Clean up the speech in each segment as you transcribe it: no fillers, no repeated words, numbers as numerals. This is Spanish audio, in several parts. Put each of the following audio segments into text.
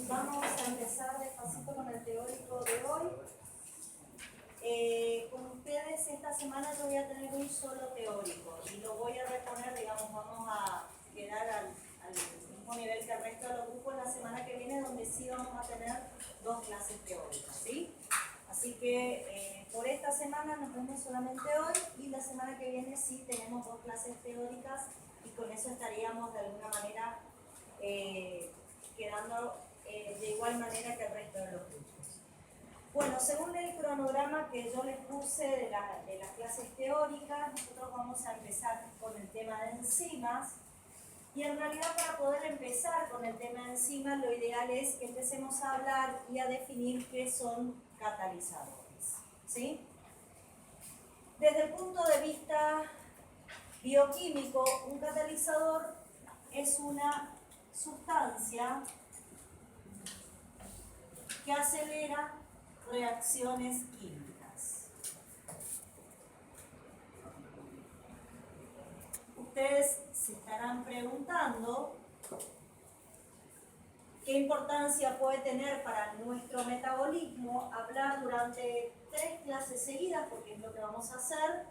Vamos a empezar despacito con el teórico de hoy. Con ustedes esta semana yo voy a tener un solo teórico y lo voy a reponer, digamos, vamos a quedar al mismo nivel que el resto de los grupos la semana que viene, donde sí vamos a tener 2 clases teóricas, ¿sí? Así que por esta semana nos vemos solamente hoy y la semana que viene sí tenemos 2 clases teóricas y con eso estaríamos de alguna manera quedando de igual manera que el resto de los grupos. Bueno, según el cronograma que yo les puse de las clases teóricas, nosotros vamos a empezar con el tema de enzimas. Y en realidad para poder empezar con el tema de enzimas, lo ideal es que empecemos a hablar y a definir qué son catalizadores, ¿sí? Desde el punto de vista bioquímico, un catalizador es una sustancia que acelera reacciones químicas. Ustedes se estarán preguntando qué importancia puede tener para nuestro metabolismo hablar durante 3 clases seguidas, porque es lo que vamos a hacer,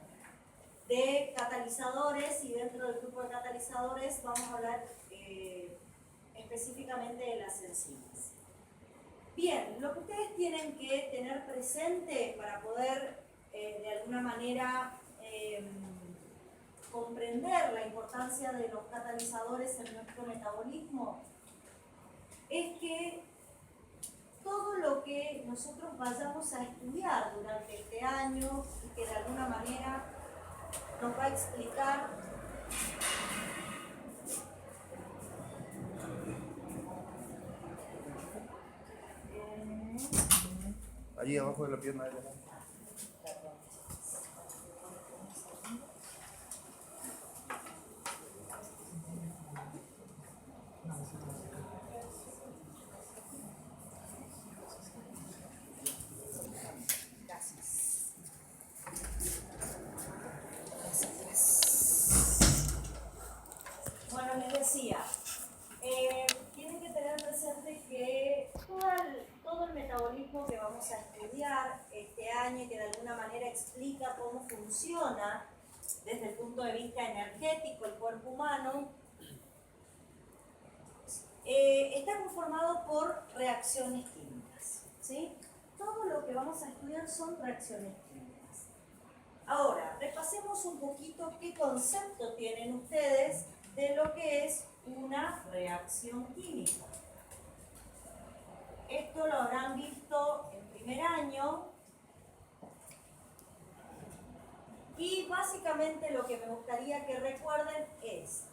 de catalizadores, y dentro del grupo de catalizadores vamos a hablar específicamente de las enzimas. Bien, lo que ustedes tienen que tener presente para poder de alguna manera comprender la importancia de los catalizadores en nuestro metabolismo es que todo lo que nosotros vayamos a estudiar durante este año y que de alguna manera nos va a explicar allí abajo de la pierna de la mano. Bueno, les decía, tienen que tener presente que todo el metabolismo que vamos a estudiar este año y que de alguna manera explica cómo funciona desde el punto de vista energético el cuerpo humano, está conformado por reacciones químicas, ¿sí? Todo lo que vamos a estudiar son reacciones químicas. Ahora, repasemos un poquito qué concepto tienen ustedes de lo que es una reacción química. Esto lo habrán visto en primer año y básicamente lo que me gustaría que recuerden es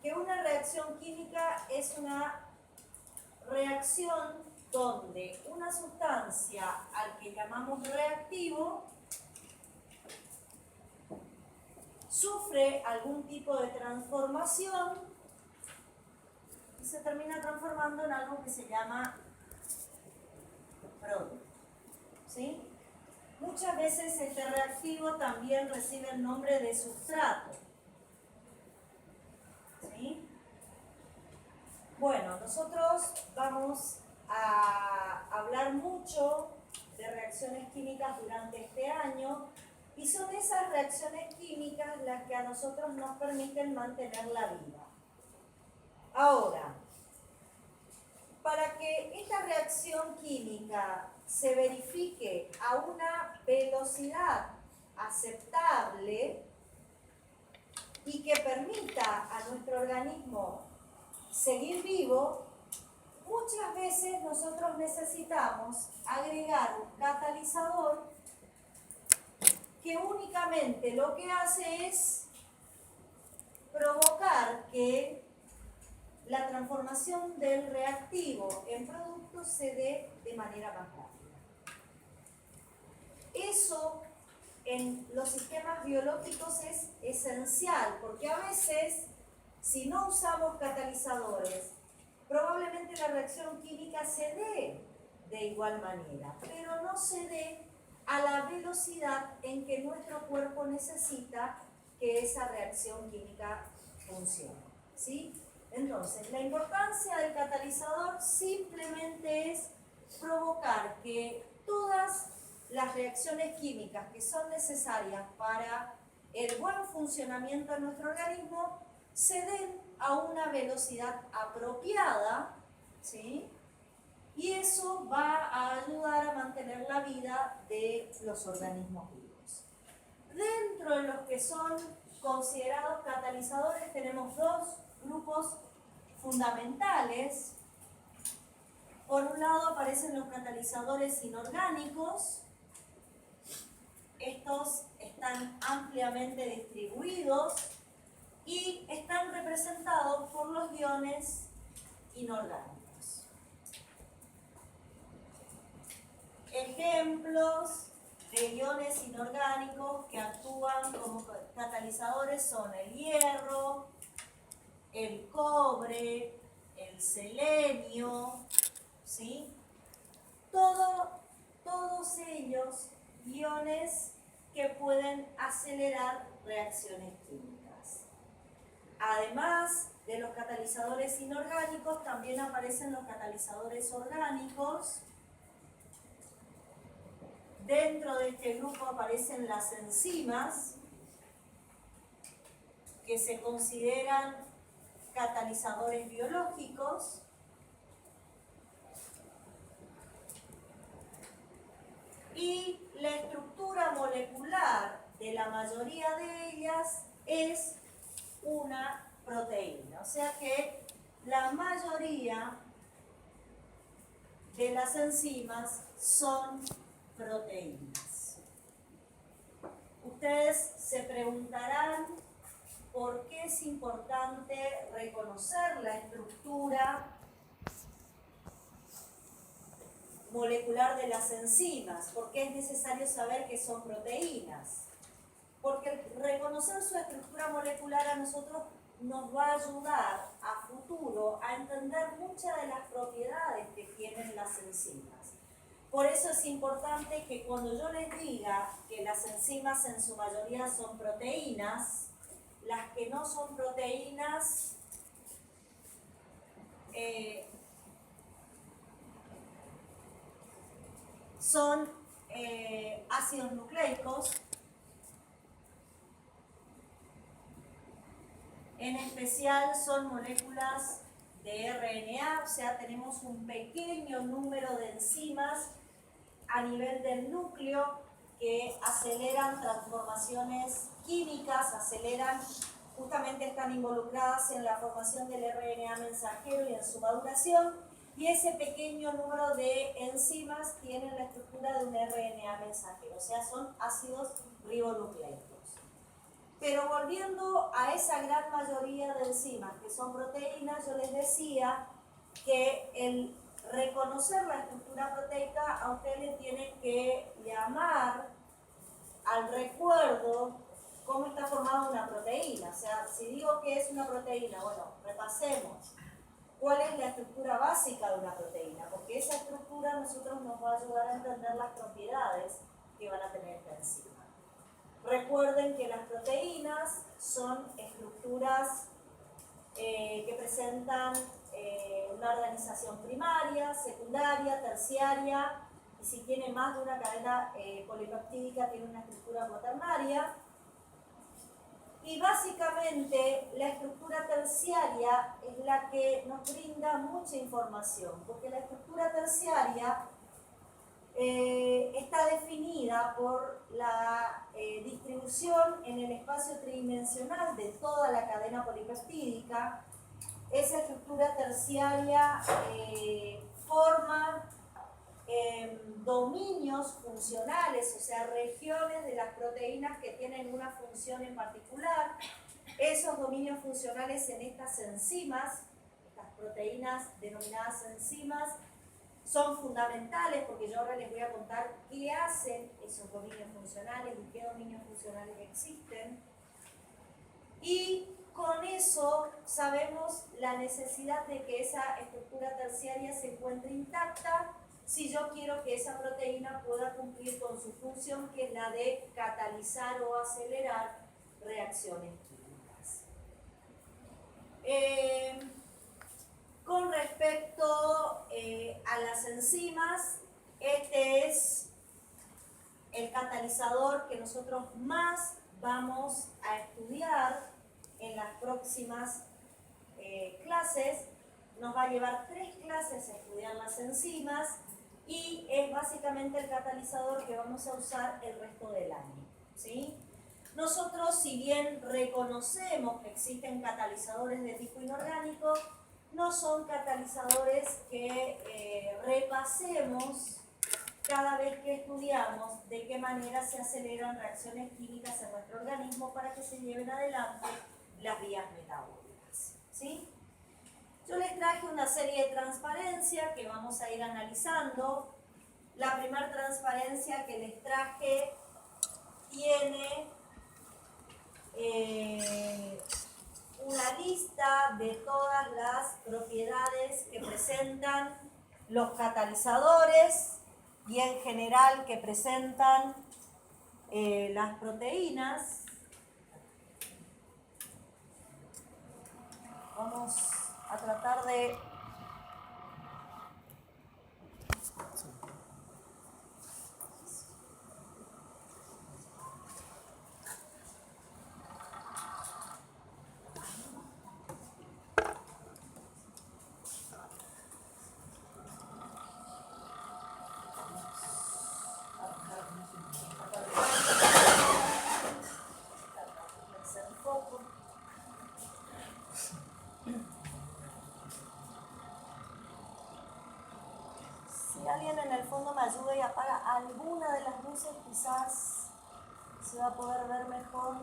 que una reacción química es una reacción donde una sustancia al que llamamos reactivo sufre algún tipo de transformación y se termina transformando en algo que se llama producto, ¿sí? Muchas veces este reactivo también recibe el nombre de sustrato, ¿sí? Bueno, nosotros vamos a hablar mucho de reacciones químicas durante este año y son esas reacciones químicas las que a nosotros nos permiten mantener la vida. Ahora, para que esta reacción química se verifique a una velocidad aceptable y que permita a nuestro organismo seguir vivo, muchas veces nosotros necesitamos agregar un catalizador que únicamente lo que hace es provocar que la transformación del reactivo en producto se dé de manera más rápida. Eso en los sistemas biológicos es esencial, porque a veces, si no usamos catalizadores, probablemente la reacción química se dé de igual manera, pero no se dé a la velocidad en que nuestro cuerpo necesita que esa reacción química funcione, ¿sí? Entonces, la importancia del catalizador simplemente es provocar que todas las reacciones químicas que son necesarias para el buen funcionamiento de nuestro organismo se den a una velocidad apropiada, ¿sí? Y eso va a ayudar a mantener la vida de los organismos vivos. Dentro de los que son considerados catalizadores tenemos dos grupos fundamentales. Por un lado aparecen los catalizadores inorgánicos. Estos están ampliamente distribuidos y están representados por los iones inorgánicos. Ejemplos de iones inorgánicos que actúan como catalizadores son el hierro, el cobre, el selenio, ¿sí? Todos ellos iones que pueden acelerar reacciones químicas. Además de los catalizadores inorgánicos, también aparecen los catalizadores orgánicos. Dentro de este grupo aparecen las enzimas, que se consideran catalizadores biológicos. Y la estructura molecular de la mayoría de ellas es una proteína. O sea que la mayoría de las enzimas son proteínas. Ustedes se preguntarán por qué es importante reconocer la estructura molecular de las enzimas, por qué es necesario saber que son proteínas. Porque reconocer su estructura molecular a nosotros nos va a ayudar a futuro a entender muchas de las propiedades que tienen las enzimas. Por eso es importante que cuando yo les diga que las enzimas en su mayoría son proteínas, las que no son proteínas son ácidos nucleicos, en especial son moléculas de RNA, o sea, tenemos un pequeño número de enzimas a nivel del núcleo que aceleran transformaciones químicas, justamente están involucradas en la formación del RNA mensajero y en su maduración, y ese pequeño número de enzimas tienen la estructura de un RNA mensajero, o sea, son ácidos ribonucleicos. Pero volviendo a esa gran mayoría de enzimas que son proteínas, yo les decía que el reconocer la estructura proteica a ustedes les tiene que llamar al recuerdo cómo está formada una proteína. O sea, si digo que es una proteína, bueno, repasemos cuál es la estructura básica de una proteína, porque esa estructura a nosotros nos va a ayudar a entender las propiedades que van a tener esta enzima. Recuerden que las proteínas son estructuras que presentan una organización primaria, secundaria, terciaria, y si tiene más de una cadena polipeptídica tiene una estructura cuaternaria. Y básicamente la estructura terciaria es la que nos brinda mucha información, porque la estructura terciaria está definida por la distribución en el espacio tridimensional de toda la cadena polipeptídica. Esa estructura terciaria forma dominios funcionales, o sea, regiones de las proteínas que tienen una función en particular. Esos dominios funcionales en estas enzimas, estas proteínas denominadas enzimas, son fundamentales porque yo ahora les voy a contar qué hacen esos dominios funcionales y qué dominios funcionales existen. Y con eso sabemos la necesidad de que esa estructura terciaria se encuentre intacta si yo quiero que esa proteína pueda cumplir con su función, que es la de catalizar o acelerar reacciones químicas. Con respecto a las enzimas, este es el catalizador que nosotros más vamos a estudiar en las próximas clases. Nos va a llevar 3 clases a estudiar las enzimas y es básicamente el catalizador que vamos a usar el resto del año, ¿sí? Nosotros, si bien reconocemos que existen catalizadores de tipo inorgánico, no son catalizadores que repasemos cada vez que estudiamos de qué manera se aceleran reacciones químicas en nuestro organismo para que se lleven adelante las vías metabólicas, ¿sí? Yo les traje una serie de transparencias que vamos a ir analizando. La primera transparencia que les traje tiene una lista de todas las propiedades que presentan los catalizadores y en general que presentan las proteínas. Vamos a tratar de alguien en el fondo me ayuda y apaga alguna de las luces, quizás se va a poder ver mejor.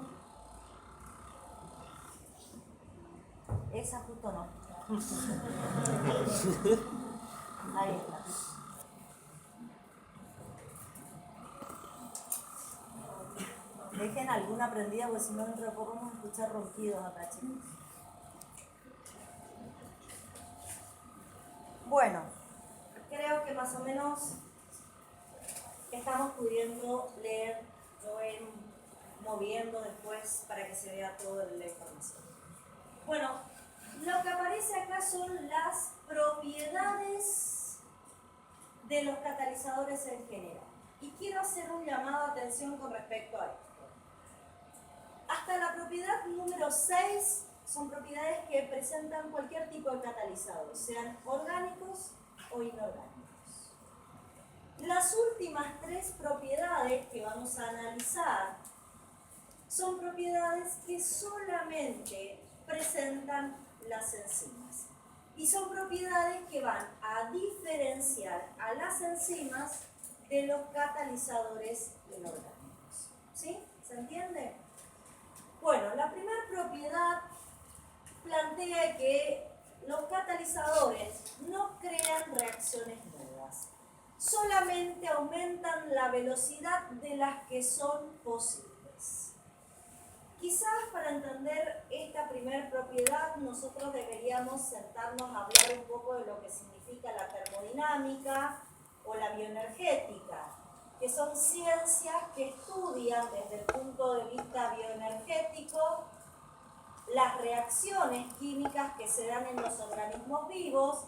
Esa justo no. Ahí está. Dejen alguna prendida porque si no dentro de poco vamos a escuchar ronquidos acá, chicos. Bueno, creo que más o menos estamos pudiendo leer. Yo voy a ir moviendo después para que se vea toda la información. Bueno, lo que aparece acá son las propiedades de los catalizadores en general. Y quiero hacer un llamado de atención con respecto a esto. Hasta la propiedad número 6 son propiedades que presentan cualquier tipo de catalizador, sean orgánicos o inorgánicos. Las últimas 3 propiedades que vamos a analizar son propiedades que solamente presentan las enzimas. Y son propiedades que van a diferenciar a las enzimas de los catalizadores inorgánicos. ¿Sí? ¿Se entiende? Bueno, la primera propiedad plantea que los catalizadores no crean reacciones nuevas, solamente aumentan la velocidad de las que son posibles. Quizás para entender esta primera propiedad nosotros deberíamos sentarnos a hablar un poco de lo que significa la termodinámica o la bioenergética, que son ciencias que estudian desde el punto de vista bioenergético las reacciones químicas que se dan en los organismos vivos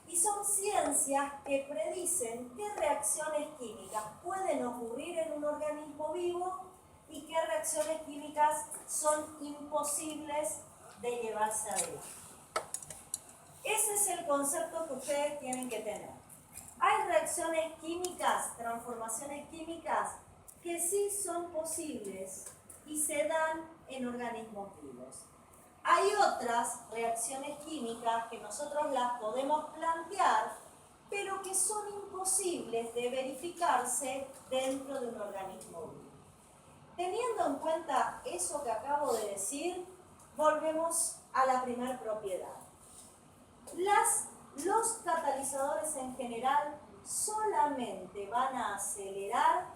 y son ciencias que predicen qué reacciones químicas pueden ocurrir en un organismo vivo y qué reacciones químicas son imposibles de llevarse adelante. Ese es el concepto que ustedes tienen que tener. Hay reacciones químicas, transformaciones químicas, que sí son posibles y se dan en organismos vivos. Hay otras reacciones químicas que nosotros las podemos plantear, pero que son imposibles de verificarse dentro de un organismo vivo. Teniendo en cuenta eso que acabo de decir, volvemos a la primera propiedad. Los catalizadores en general solamente van a acelerar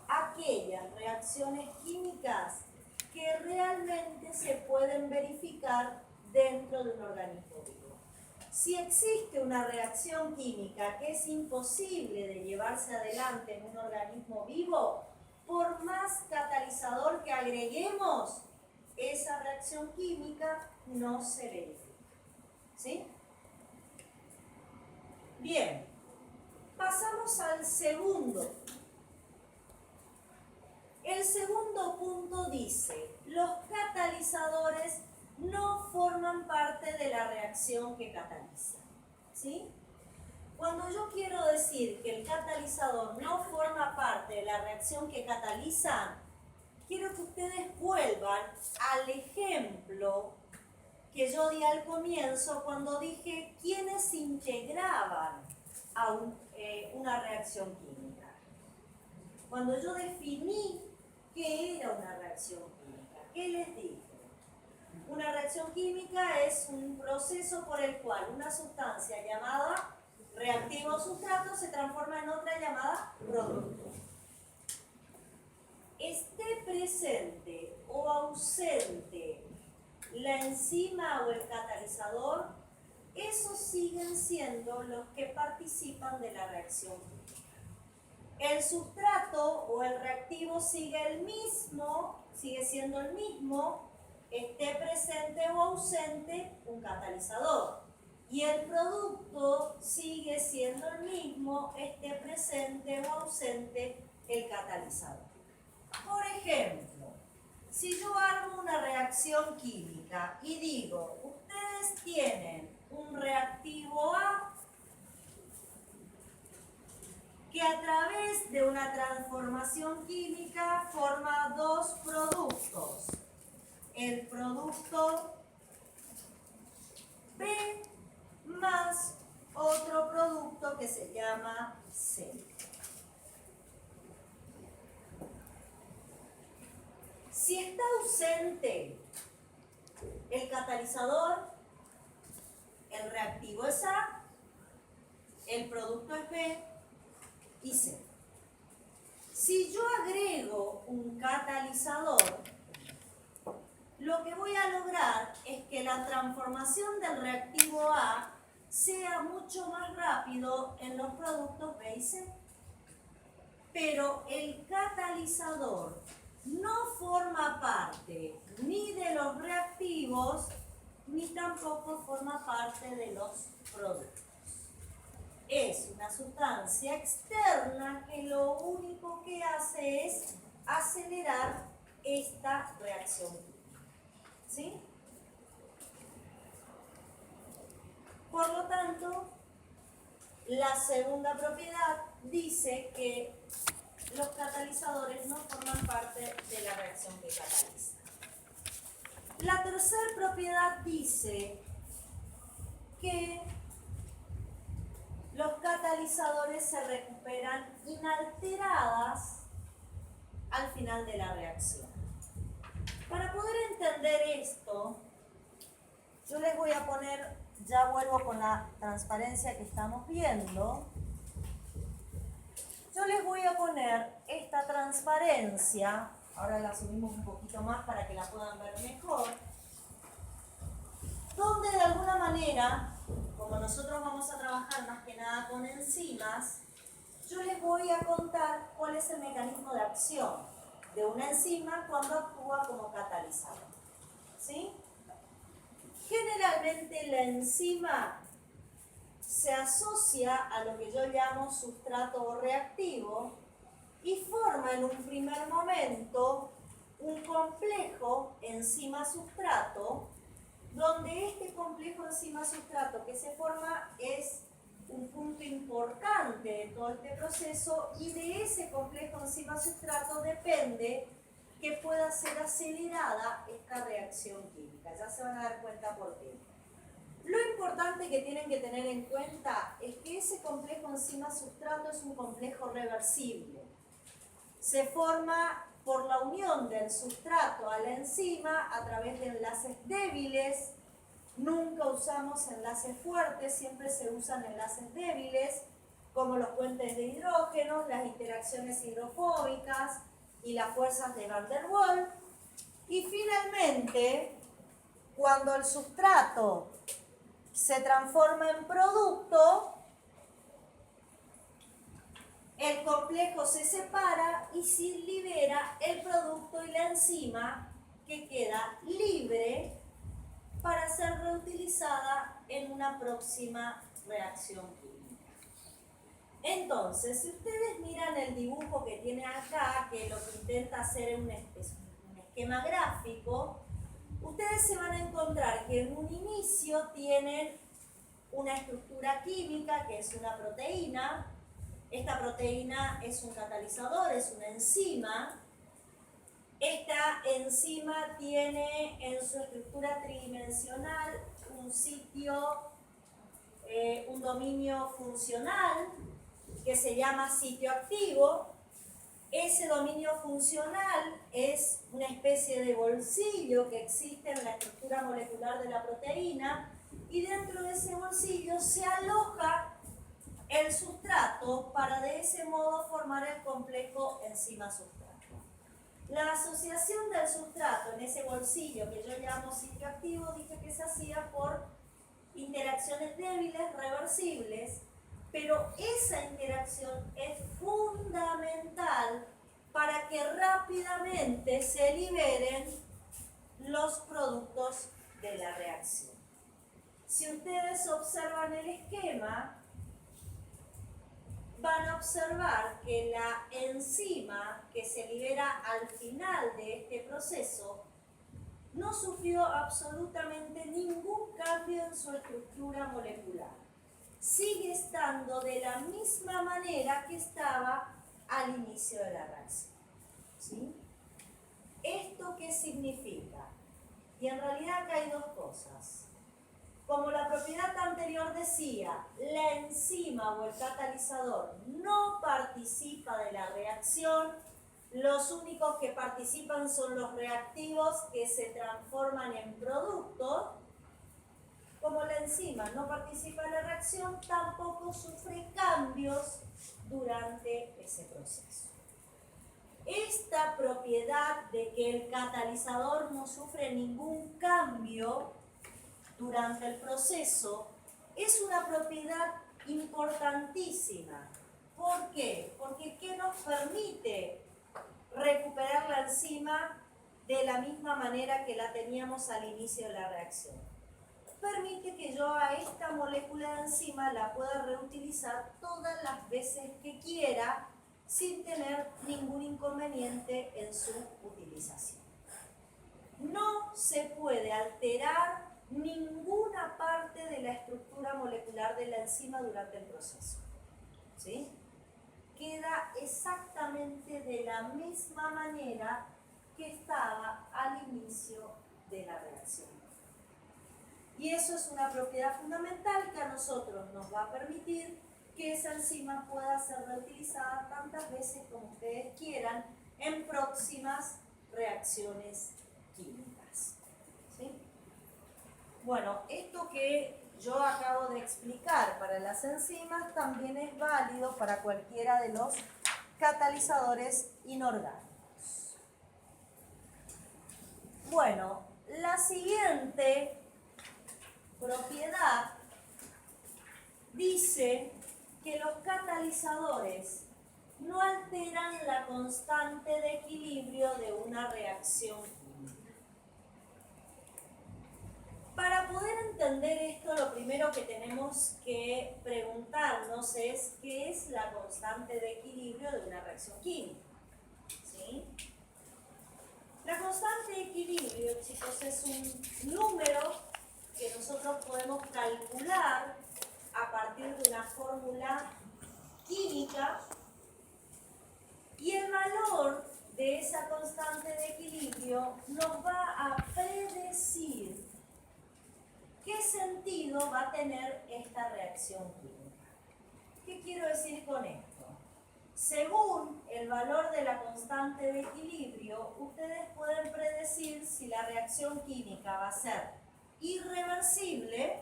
aquellas reacciones químicas que realmente se pueden verificar dentro de un organismo vivo. Si existe una reacción química que es imposible de llevarse adelante en un organismo vivo, por más catalizador que agreguemos, esa reacción química no se verifica. ¿Sí? Bien, pasamos al segundo. El segundo punto dice, los catalizadores no forman parte de la reacción que cataliza. ¿Sí? Cuando yo quiero decir que el catalizador no forma parte de la reacción que cataliza, quiero que ustedes vuelvan al ejemplo que yo di al comienzo cuando dije quiénes integraban a una reacción química. Cuando yo definí qué era una reacción química, ¿qué les dije? Una reacción química es un proceso por el cual una sustancia llamada reactivo o sustrato se transforma en otra llamada producto. Esté presente o ausente la enzima o el catalizador, esos siguen siendo los que participan de la reacción química. El sustrato o el reactivo sigue siendo el mismo, esté presente o ausente un catalizador. Y el producto sigue siendo el mismo, esté presente o ausente el catalizador. Por ejemplo, si yo armo una reacción química y digo, ustedes tienen un reactivo A que a través de una transformación química forma dos productos. El producto B más otro producto que se llama C. Si está ausente el catalizador, el reactivo es A, el producto es B y C. Si yo agrego un catalizador, lo que voy a lograr es que la transformación del reactivo A sea mucho más rápido en los productos B y C. Pero el catalizador no forma parte ni de los reactivos, ni tampoco forma parte de los productos. Es una sustancia externa que lo único que hace es acelerar esta reacción química. ¿Sí? Por lo tanto, la segunda propiedad dice que los catalizadores no forman parte de la reacción que cataliza. La tercera propiedad dice que los catalizadores se recuperan inalteradas al final de la reacción. Para poder entender esto, yo les voy a poner, ya vuelvo con la transparencia que estamos viendo, yo les voy a poner esta transparencia, ahora la subimos un poquito más para que la puedan ver mejor, donde de alguna manera, como nosotros vamos a trabajar más que nada con enzimas, yo les voy a contar cuál es el mecanismo de acción de una enzima cuando actúa como catalizador. ¿Sí? Generalmente la enzima se asocia a lo que yo llamo sustrato reactivo y forma en un primer momento un complejo enzima-sustrato, donde este complejo enzima-sustrato que se forma es un punto importante de todo este proceso, y de ese complejo enzima-sustrato depende que pueda ser acelerada esta reacción química. Ya se van a dar cuenta por qué. Lo importante que tienen que tener en cuenta es que ese complejo enzima-sustrato es un complejo reversible. Se forma por la unión del sustrato a la enzima a través de enlaces débiles. Nunca usamos enlaces fuertes, siempre se usan enlaces débiles, como los puentes de hidrógenos, las interacciones hidrofóbicas y las fuerzas de Van der Waals. Y finalmente, cuando el sustrato se transforma en producto, el complejo se separa y se libera el producto y la enzima que queda libre para ser reutilizada en una próxima reacción química. Entonces, si ustedes miran el dibujo que tiene acá, que lo que intenta hacer es un esquema gráfico, ustedes se van a encontrar que en un inicio tienen una estructura química que es una proteína. Esta proteína es un catalizador, es una enzima. Esta enzima tiene en su estructura tridimensional un sitio, un dominio funcional que se llama sitio activo. Ese dominio funcional es una especie de bolsillo que existe en la estructura molecular de la proteína y dentro de ese bolsillo se aloja el sustrato para de ese modo formar el complejo enzima-sustrato. La asociación del sustrato en ese bolsillo que yo llamo sitio activo, dije que se hacía por interacciones débiles, reversibles, pero esa interacción es fundamental para que rápidamente se liberen los productos de la reacción. Si ustedes observan el esquema, van a observar que la enzima que se libera al final de este proceso no sufrió absolutamente ningún cambio en su estructura molecular. Sigue estando de la misma manera que estaba al inicio de la reacción. ¿Sí? ¿Esto qué significa? Y en realidad acá hay dos cosas. Como la propiedad anterior decía, la enzima o el catalizador no participa de la reacción, los únicos que participan son los reactivos que se transforman en productos. Como la enzima no participa en la reacción, tampoco sufre cambios durante ese proceso. Esta propiedad de que el catalizador no sufre ningún cambio durante el proceso es una propiedad importantísima. ¿Por qué? Porque ¿qué nos permite recuperar la enzima de la misma manera que la teníamos al inicio de la reacción? Permite que yo a esta molécula de enzima la pueda reutilizar todas las veces que quiera sin tener ningún inconveniente en su utilización. No se puede alterar ninguna parte de la estructura molecular de la enzima durante el proceso. ¿Sí? Queda exactamente de la misma manera que estaba al inicio de la reacción. Y eso es una propiedad fundamental que a nosotros nos va a permitir que esa enzima pueda ser reutilizada tantas veces como ustedes quieran en próximas reacciones químicas. ¿Sí? Bueno, esto que yo acabo de explicar para las enzimas también es válido para cualquiera de los catalizadores inorgánicos. Bueno, la siguiente propiedad dice que los catalizadores no alteran la constante de equilibrio de una reacción química. Para poder entender esto, lo primero que tenemos que preguntarnos es ¿qué es la constante de equilibrio de una reacción química? ¿Sí? La constante de equilibrio, chicos, es un número que nosotros podemos calcular a partir de una fórmula química y el valor de esa constante de equilibrio nos va a predecir qué sentido va a tener esta reacción química. ¿Qué quiero decir con esto? Según el valor de la constante de equilibrio, ustedes pueden predecir si la reacción química va a ser irreversible.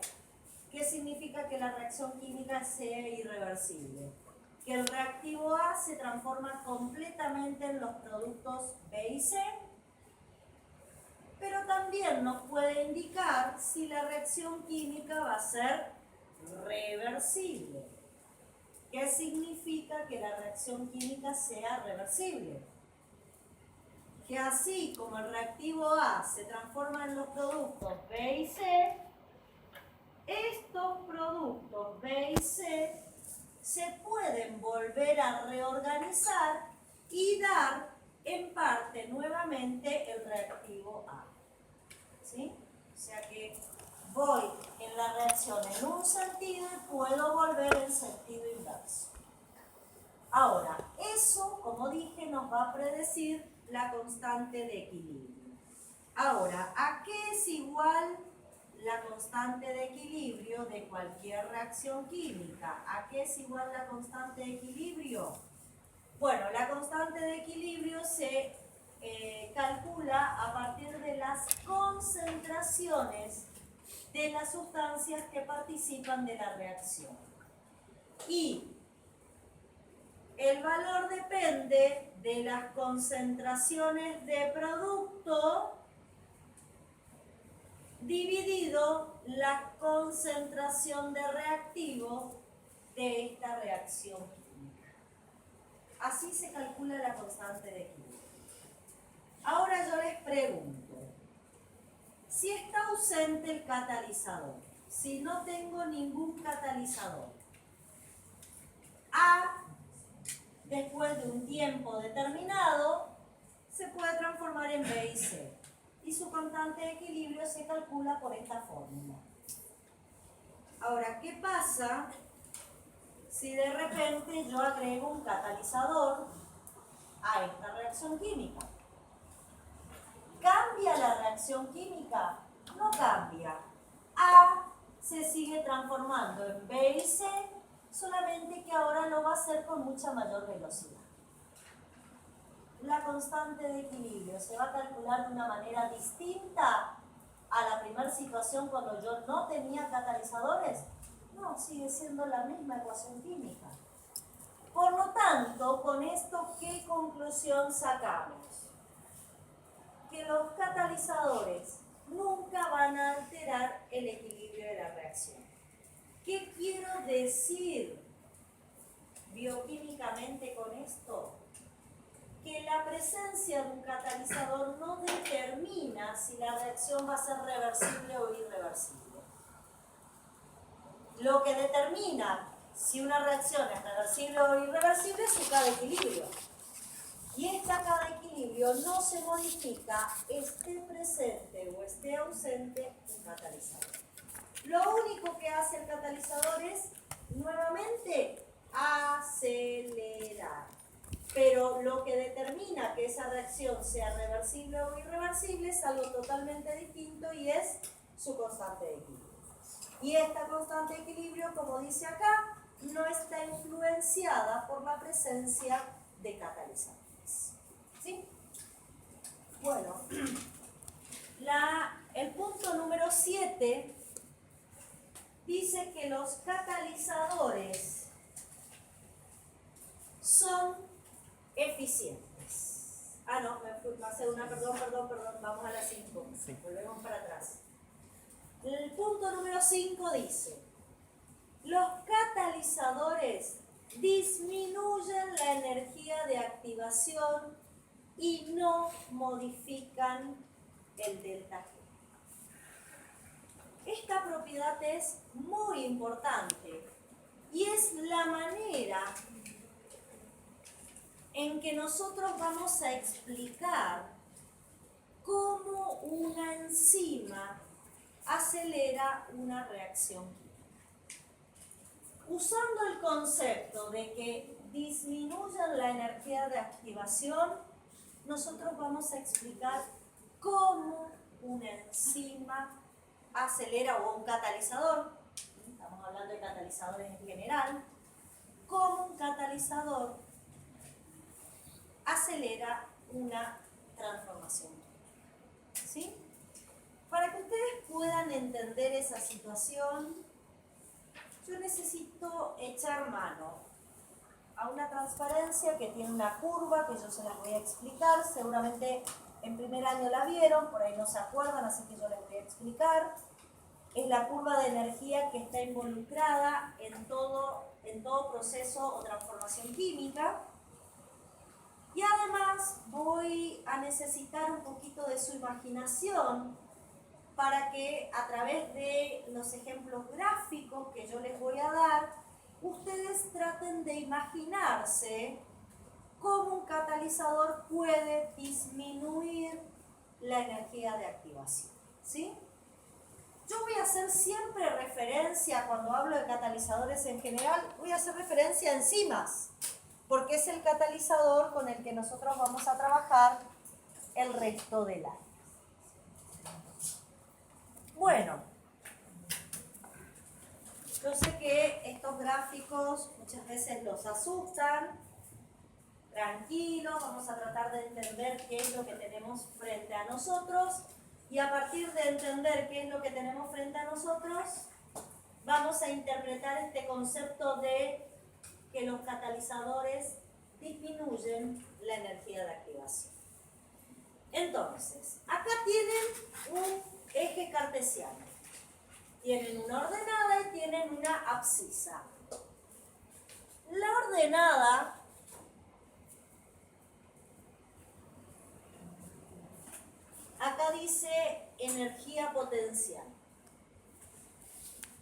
¿Qué significa que la reacción química sea irreversible? Que el reactivo A se transforma completamente en los productos B y C, pero también nos puede indicar si la reacción química va a ser reversible. ¿Qué significa que la reacción química sea reversible? que así como el reactivo A se transforma en los productos B y C, estos productos B y C se pueden volver a reorganizar y dar en parte nuevamente el reactivo A. ¿Sí? O sea que voy en la reacción en un sentido y puedo volver en sentido inverso. Ahora, eso, como dije, nos va a predecir la constante de equilibrio. Ahora, ¿a qué es igual la constante de equilibrio de cualquier reacción química? ¿A qué es igual la constante de equilibrio? Bueno, la constante de equilibrio se calcula a partir de las concentraciones de las sustancias que participan de la reacción. Y el valor depende de las concentraciones de producto dividido la concentración de reactivo de esta reacción química. Así se calcula la constante de equilibrio. Ahora yo les pregunto, si está ausente el catalizador, si no tengo ningún catalizador, A, después de un tiempo determinado, se puede transformar en B y C. Y su constante de equilibrio se calcula por esta fórmula. Ahora, ¿qué pasa si de repente yo agrego un catalizador a esta reacción química? ¿Cambia la reacción química? No cambia. A se sigue transformando en B y C, solamente que ahora lo va a hacer con mucha mayor velocidad. La constante de equilibrio se va a calcular de una manera distinta a la primera situación cuando yo no tenía catalizadores. No, sigue siendo la misma ecuación química. Por lo tanto, con esto, ¿qué conclusión sacamos? Que los catalizadores nunca van a alterar el equilibrio de la reacción. ¿Qué quiero decir bioquímicamente con esto? Que la presencia de un catalizador no determina si la reacción va a ser reversible o irreversible. Lo que determina si una reacción es reversible o irreversible es su K-equilibrio. Y esta K-equilibrio no se modifica, esté presente o esté ausente un catalizador. Lo único que hace el catalizador es, nuevamente, acelerar. Pero lo que determina que esa reacción sea reversible o irreversible es algo totalmente distinto y es su constante de equilibrio. Y esta constante de equilibrio, como dice acá, no está influenciada por la presencia de catalizadores. ¿Sí? Bueno, el punto número 7 dice que los catalizadores son eficientes. Ah, no, me pasé una, perdón, vamos a la 5. Sí. Volvemos para atrás. El punto número 5 dice, los catalizadores disminuyen la energía de activación y no modifican el delta G. Esta propiedad es muy importante y es la manera en que nosotros vamos a explicar cómo una enzima acelera una reacción química. Usando el concepto de que disminuyen la energía de activación, nosotros vamos a explicar cómo una enzima acelera, o un catalizador, estamos hablando de catalizadores en general, cómo un catalizador acelera una transformación química. ¿Sí? Para que ustedes puedan entender esa situación, yo necesito echar mano a una transparencia que tiene una curva que yo se las voy a explicar. Seguramente en primer año la vieron, por ahí no se acuerdan, así que yo les voy a explicar. Es la curva de energía que está involucrada en todo proceso o transformación química. Y además voy a necesitar un poquito de su imaginación para que a través de los ejemplos gráficos que yo les voy a dar, ustedes traten de imaginarse cómo un catalizador puede disminuir la energía de activación, ¿sí? Yo voy a hacer siempre referencia, cuando hablo de catalizadores en general, voy a hacer referencia a enzimas, porque es el catalizador con el que nosotros vamos a trabajar el resto del año. Bueno, yo sé que estos gráficos muchas veces los asustan. Tranquilos, vamos a tratar de entender qué es lo que tenemos frente a nosotros y a partir de entender qué es lo que tenemos frente a nosotros, vamos a interpretar este concepto de que los catalizadores disminuyen la energía de activación. Entonces, acá tienen un eje cartesiano. Tienen una ordenada y tienen una abscisa. La ordenada acá dice energía potencial.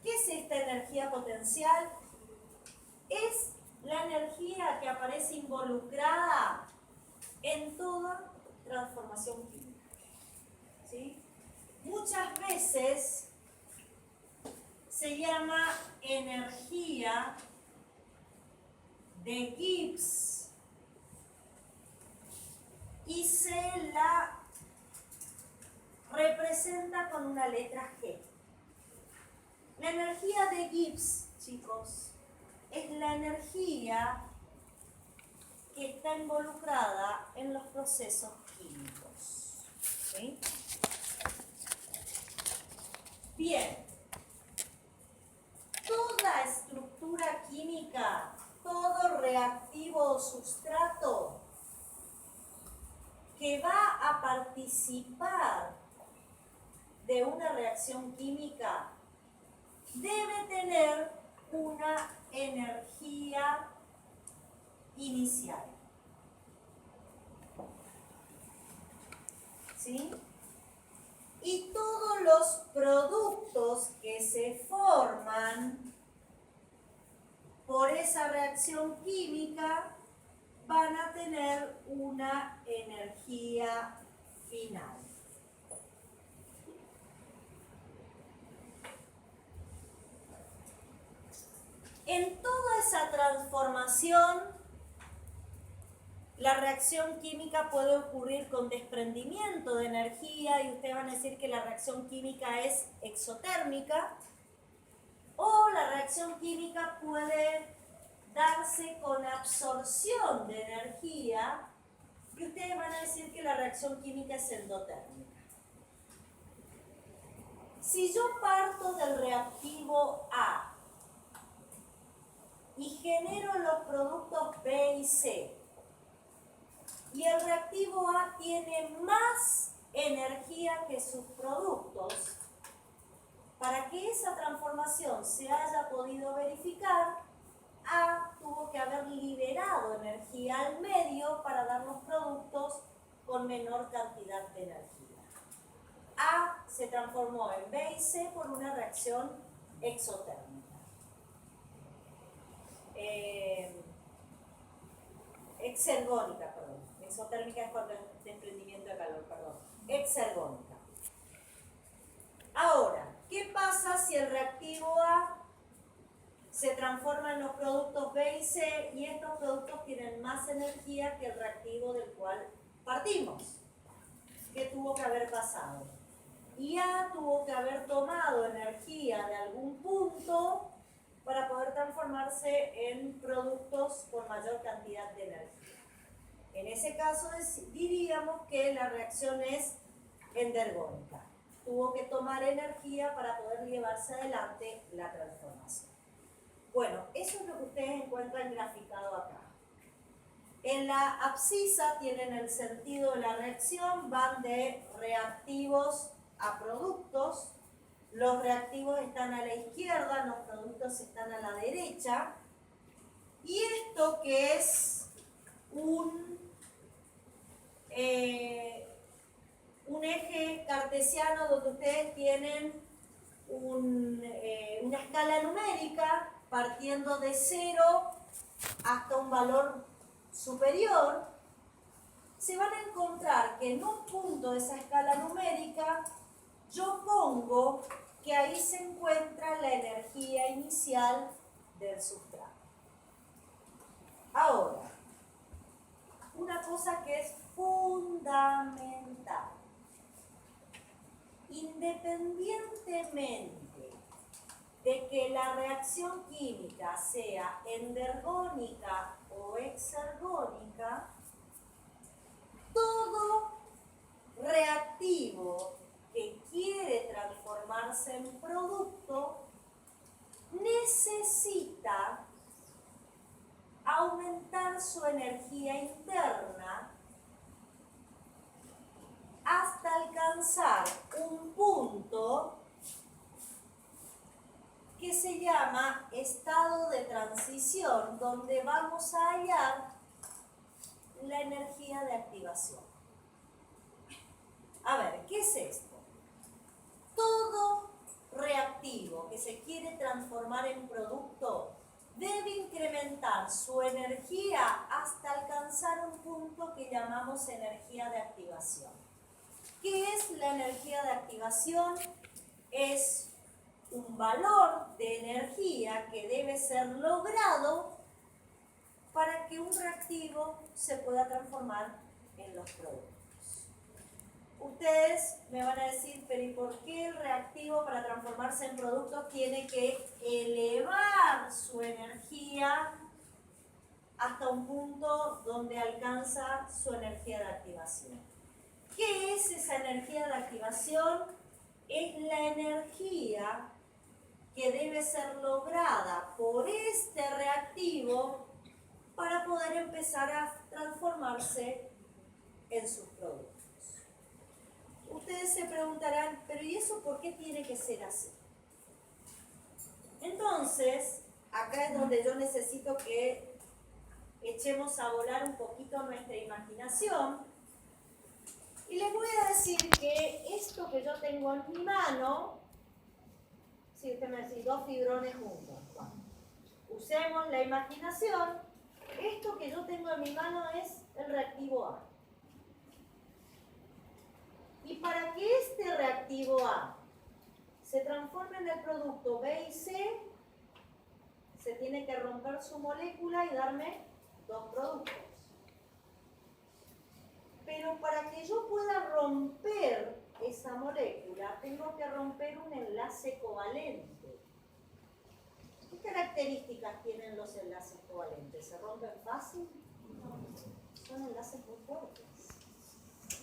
¿Qué es esta energía potencial? Es la energía que aparece involucrada en toda transformación química. ¿Sí? Muchas veces se llama energía de Gibbs y se la representa con una letra G. La energía de Gibbs, chicos, es la energía que está involucrada en los procesos químicos. ¿Sí? Bien. Toda estructura química, todo reactivo o sustrato que va a participar de una reacción química debe tener una energía inicial. ¿Sí? Y todos los productos que se forman por esa reacción química van a tener una energía final. En toda esa transformación, la reacción química puede ocurrir con desprendimiento de energía y ustedes van a decir que la reacción química es exotérmica, o la reacción química puede darse con absorción de energía y ustedes van a decir que la reacción química es endotérmica. Si yo parto del reactivo A y genero los productos B y C, y el reactivo A tiene más energía que sus productos, para que esa transformación se haya podido verificar, A tuvo que haber liberado energía al medio para dar los productos con menor cantidad de energía. A se transformó en B y C por una reacción exotérmica. Exergónica, perdón. Exotérmica es cuando es desprendimiento de calor, perdón. Exergónica. Ahora, ¿qué pasa si el reactivo A se transforma en los productos B y C y estos productos tienen más energía que el reactivo del cual partimos? ¿Qué tuvo que haber pasado? Y A tuvo que haber tomado energía de algún punto para poder transformarse en productos con mayor cantidad de energía. En ese caso diríamos que la reacción es endergónica. Tuvo que tomar energía para poder llevarse adelante la transformación. Bueno, eso es lo que ustedes encuentran graficado acá. En la abscisa tienen el sentido de la reacción, van de reactivos a productos. Los reactivos están a la izquierda, los productos están a la derecha. Y esto que es un un eje cartesiano donde ustedes tienen una escala numérica partiendo de 0 hasta un valor superior, se van a encontrar que en un punto de esa escala numérica yo pongo que ahí se encuentra la energía inicial del sustrato. Ahora, una cosa que es fundamental. Independientemente de que la reacción química sea endergónica o exergónica, todo reactivo que quiere transformarse en producto necesita aumentar su energía interna hasta alcanzar un punto que se llama estado de transición, donde vamos a hallar la energía de activación. A ver, ¿qué es esto? Todo reactivo que se quiere transformar en producto debe incrementar su energía hasta alcanzar un punto que llamamos energía de activación. ¿Qué es la energía de activación? Es un valor de energía que debe ser logrado para que un reactivo se pueda transformar en los productos. Ustedes me van a decir, pero ¿y por qué el reactivo para transformarse en productos tiene que elevar su energía hasta un punto donde alcanza su energía de activación? ¿Qué es esa energía de activación? Es la energía que debe ser lograda por este reactivo para poder empezar a transformarse en sus productos. Ustedes se preguntarán, pero ¿y eso por qué tiene que ser así? Entonces, acá es donde yo necesito que echemos a volar un poquito nuestra imaginación. Y les voy a decir que esto que yo tengo en mi mano, si usted me dice 2 fibrones juntos, bueno, usemos la imaginación, esto que yo tengo en mi mano es el reactivo A. Y para que este reactivo A se transforme en el producto B y C, se tiene que romper su molécula y darme 2 productos. Pero para que yo pueda romper esa molécula, tengo que romper un enlace covalente. ¿Qué características tienen los enlaces covalentes? ¿Se rompen fácil? Son enlaces muy fuertes.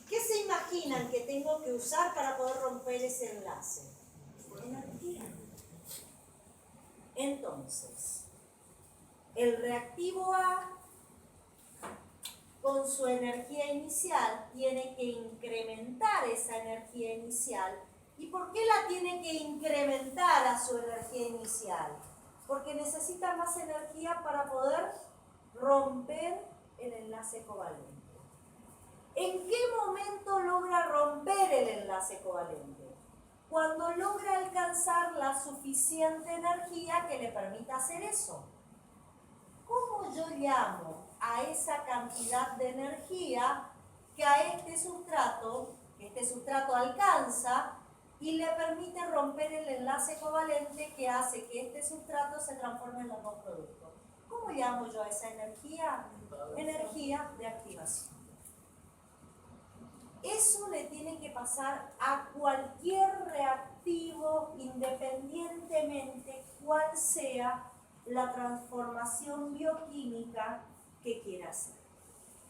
¿Qué se imaginan que tengo que usar para poder romper ese enlace? Energía. Entonces, el reactivo A, con su energía inicial, tiene que incrementar esa energía inicial. ¿Y por qué la tiene que incrementar a su energía inicial? Porque necesita más energía para poder romper el enlace covalente. ¿En qué momento logra romper el enlace covalente? Cuando logra alcanzar la suficiente energía que le permita hacer eso. ¿Cómo yo llamo a esa cantidad de energía que a este sustrato alcanza y le permite romper el enlace covalente que hace que este sustrato se transforme en los 2 productos? ¿Cómo llamo yo a esa energía? Energía de activación. Eso le tiene que pasar a cualquier reactivo, independientemente cuál sea la transformación bioquímica que quiera hacer.